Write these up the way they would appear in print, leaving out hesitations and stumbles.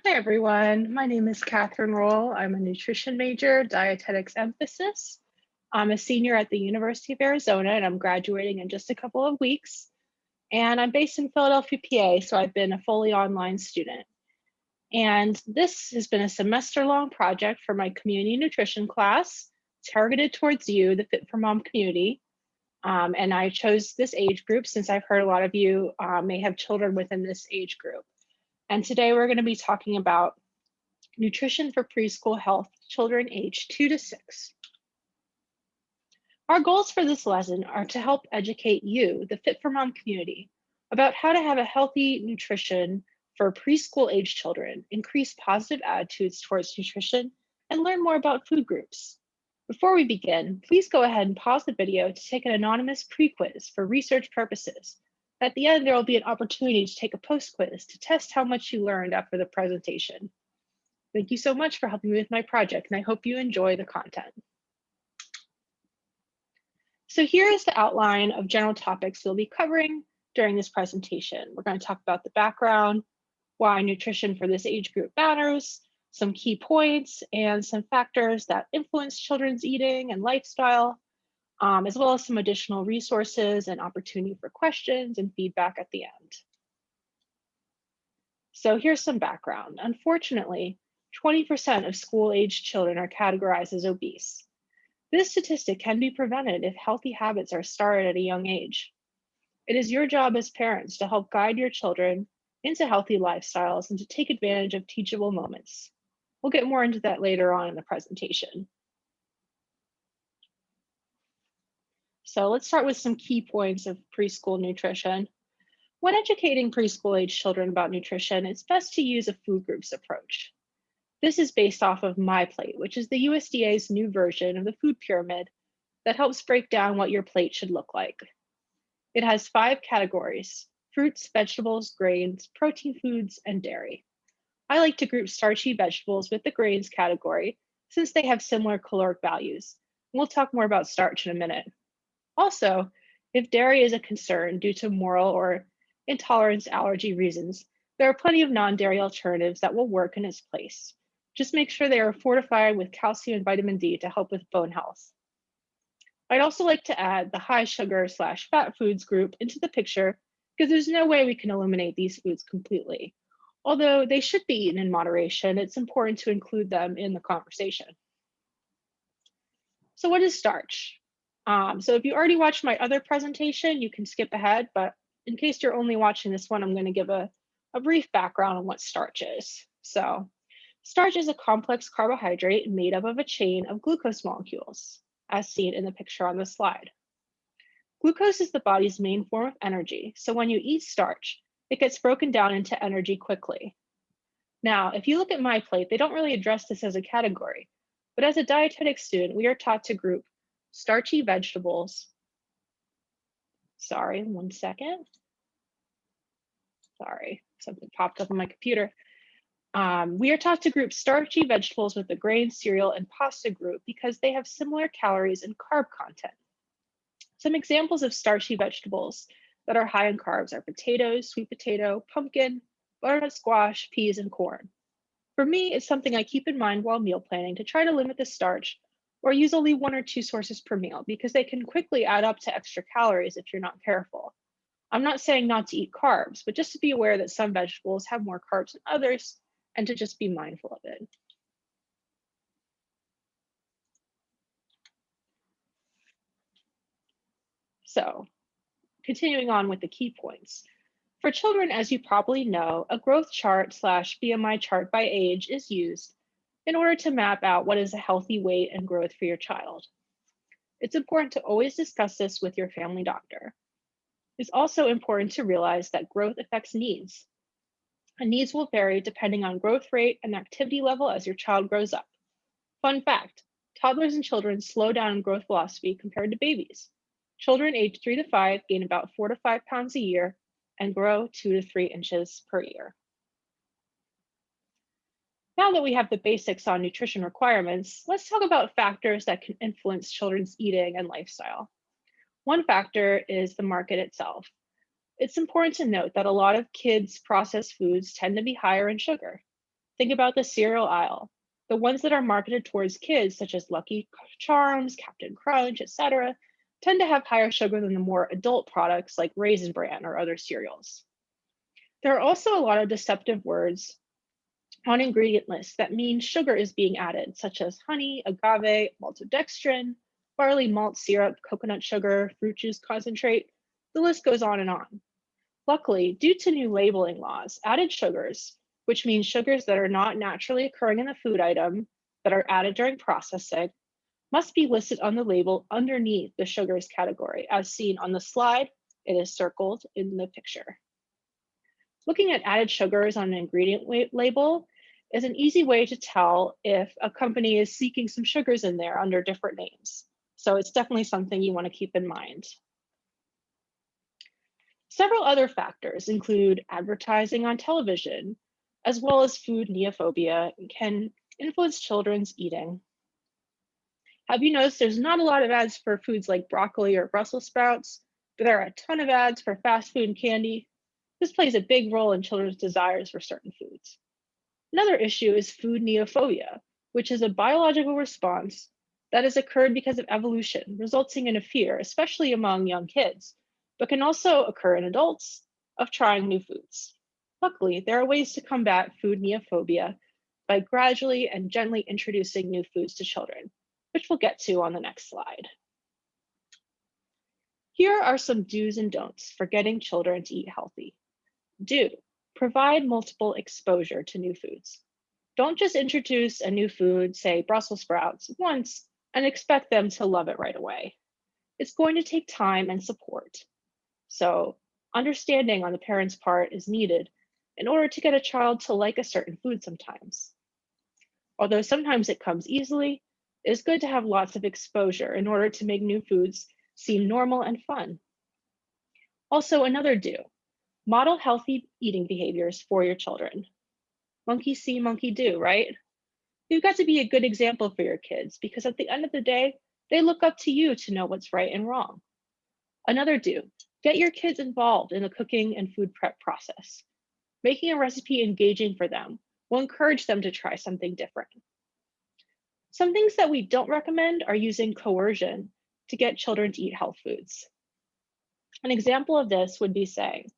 Hi, everyone. My name is Catherine Roll. I'm a nutrition major, dietetics emphasis. I'm a senior at the University of Arizona, and I'm graduating in just a couple of weeks. And I'm based in Philadelphia, PA, so I've been a fully online student. And this has been a semester-long project for my community nutrition class, targeted towards you, the Fit for Mom community. And I chose this age group since I've heard a lot of you may have children within this age group. And today we're going to be talking about nutrition for preschool health, children aged 2 to 6. Our goals for this lesson are to help educate you, the Fit for Mom community, about how to have a healthy nutrition for preschool age children, increase positive attitudes towards nutrition, and learn more about food groups. Before we begin, please go ahead and pause the video to take an anonymous pre-quiz for research purposes. At the end, there will be an opportunity to take a post-quiz to test how much you learned after the presentation. Thank you so much for helping me with my project, and I hope you enjoy the content. So here is the outline of general topics we'll be covering during this presentation. We're going to talk about the background, why nutrition for this age group matters, some key points, and some factors that influence children's eating and lifestyle, as well as some additional resources and opportunity for questions and feedback at the end. So here's some background. Unfortunately, 20% of school-aged children are categorized as obese. This statistic can be prevented if healthy habits are started at a young age. It is your job as parents to help guide your children into healthy lifestyles and to take advantage of teachable moments. We'll get more into that later on in the presentation. So let's start with some key points of preschool nutrition. When educating preschool-age children about nutrition, it's best to use a food groups approach. This is based off of My Plate, which is the USDA's new version of the food pyramid that helps break down what your plate should look like. It has 5 categories: fruits, vegetables, grains, protein foods, and dairy. I like to group starchy vegetables with the grains category since they have similar caloric values. We'll talk more about starch in a minute. Also, if dairy is a concern due to moral or intolerance allergy reasons, there are plenty of non-dairy alternatives that will work in its place. Just make sure they are fortified with calcium and vitamin D to help with bone health. I'd also like to add the high sugar/fat foods group into the picture because there's no way we can eliminate these foods completely. Although they should be eaten in moderation, it's important to include them in the conversation. So what is starch? So if you already watched my other presentation, you can skip ahead, but in case you're only watching this one, I'm going to give a brief background on what starch is. So starch is a complex carbohydrate made up of a chain of glucose molecules, as seen in the picture on the slide. Glucose is the body's main form of energy, so when you eat starch, it gets broken down into energy quickly. Now, if you look at My Plate, they don't really address this as a category, but as a dietetics student, we are taught to group starchy vegetables. Sorry, one second. Sorry, something popped up on my computer. We are taught to group starchy vegetables with the grain, cereal, and pasta group because they have similar calories and carb content. Some examples of starchy vegetables that are high in carbs are potatoes, sweet potato, pumpkin, butternut squash, peas, and corn. For me, it's something I keep in mind while meal planning to try to limit the starch or use only 1 or 2 sources per meal because they can quickly add up to extra calories if you're not careful. I'm not saying not to eat carbs, but just to be aware that some vegetables have more carbs than others and to just be mindful of it. So, continuing on with the key points. For children, as you probably know, a growth chart/BMI chart by age is used in order to map out what is a healthy weight and growth for your child. It's important to always discuss this with your family doctor. It's also important to realize that growth affects needs, and needs will vary depending on growth rate and activity level as your child grows up. Fun fact, toddlers and children slow down in growth velocity compared to babies. Children aged 3 to 5 gain about 4 to 5 pounds a year and grow 2 to 3 inches per year. Now that we have the basics on nutrition requirements, let's talk about factors that can influence children's eating and lifestyle. One factor is the market itself. It's important to note that a lot of kids' processed foods tend to be higher in sugar. Think about the cereal aisle. The ones that are marketed towards kids, such as Lucky Charms, Captain Crunch, etc., tend to have higher sugar than the more adult products like Raisin Bran or other cereals. There are also a lot of deceptive words on ingredient lists that mean sugar is being added, such as honey, agave, maltodextrin, barley malt syrup, coconut sugar, fruit juice concentrate. The list goes on and on. Luckily, due to new labeling laws, added sugars, which means sugars that are not naturally occurring in the food item that are added during processing, must be listed on the label underneath the sugars category, as seen on the slide. It is circled in the picture. Looking at added sugars on an ingredient label is an easy way to tell if a company is seeking some sugars in there under different names. So it's definitely something you want to keep in mind. Several other factors include advertising on television, as well as food neophobia, can influence children's eating. Have you noticed there's not a lot of ads for foods like broccoli or Brussels sprouts, but there are a ton of ads for fast food and candy? This plays a big role in children's desires for certain foods. Another issue is food neophobia, which is a biological response that has occurred because of evolution, resulting in a fear, especially among young kids, but can also occur in adults, of trying new foods. Luckily, there are ways to combat food neophobia by gradually and gently introducing new foods to children, which we'll get to on the next slide. Here are some do's and don'ts for getting children to eat healthy. Do, provide multiple exposure to new foods. Don't just introduce a new food, say Brussels sprouts, once and expect them to love it right away. It's going to take time and support. So, understanding on the parent's part is needed in order to get a child to like a certain food sometimes. Although sometimes it comes easily, it is good to have lots of exposure in order to make new foods seem normal and fun. Also, another do, model healthy eating behaviors for your children. Monkey see, monkey do, right? You've got to be a good example for your kids because at the end of the day, they look up to you to know what's right and wrong. Another do, get your kids involved in the cooking and food prep process. Making a recipe engaging for them will encourage them to try something different. Some things that we don't recommend are using coercion to get children to eat health foods. An example of this would be saying,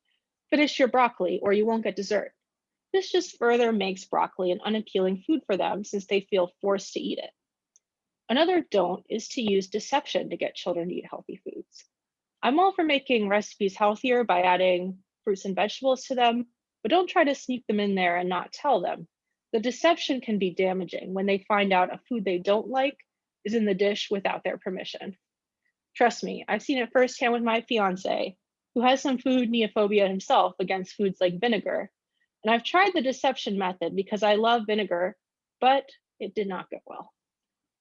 finish your broccoli or you won't get dessert. This just further makes broccoli an unappealing food for them since they feel forced to eat it. Another don't is to use deception to get children to eat healthy foods. I'm all for making recipes healthier by adding fruits and vegetables to them, but don't try to sneak them in there and not tell them. The deception can be damaging when they find out a food they don't like is in the dish without their permission. Trust me, I've seen it firsthand with my fiance, who has some food neophobia himself against foods like vinegar. And I've tried the deception method because I love vinegar, but it did not go well.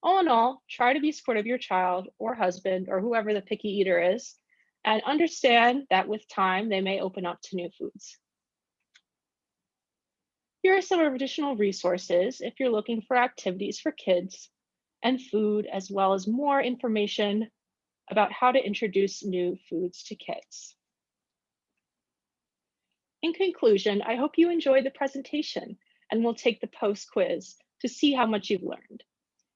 All in all, try to be supportive of your child or husband or whoever the picky eater is, and understand that with time, they may open up to new foods. Here are some additional resources if you're looking for activities for kids and food, as well as more information about how to introduce new foods to kids. In conclusion, I hope you enjoyed the presentation and will take the post quiz to see how much you've learned.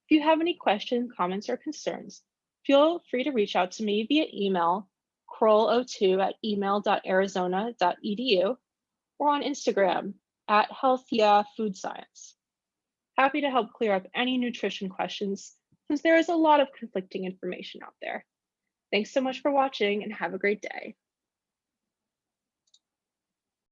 If you have any questions, comments, or concerns, feel free to reach out to me via email, kroll02@email.arizona.edu, or on Instagram @healthyeahfoodscience. Happy to help clear up any nutrition questions since there is a lot of conflicting information out there. Thanks so much for watching and have a great day.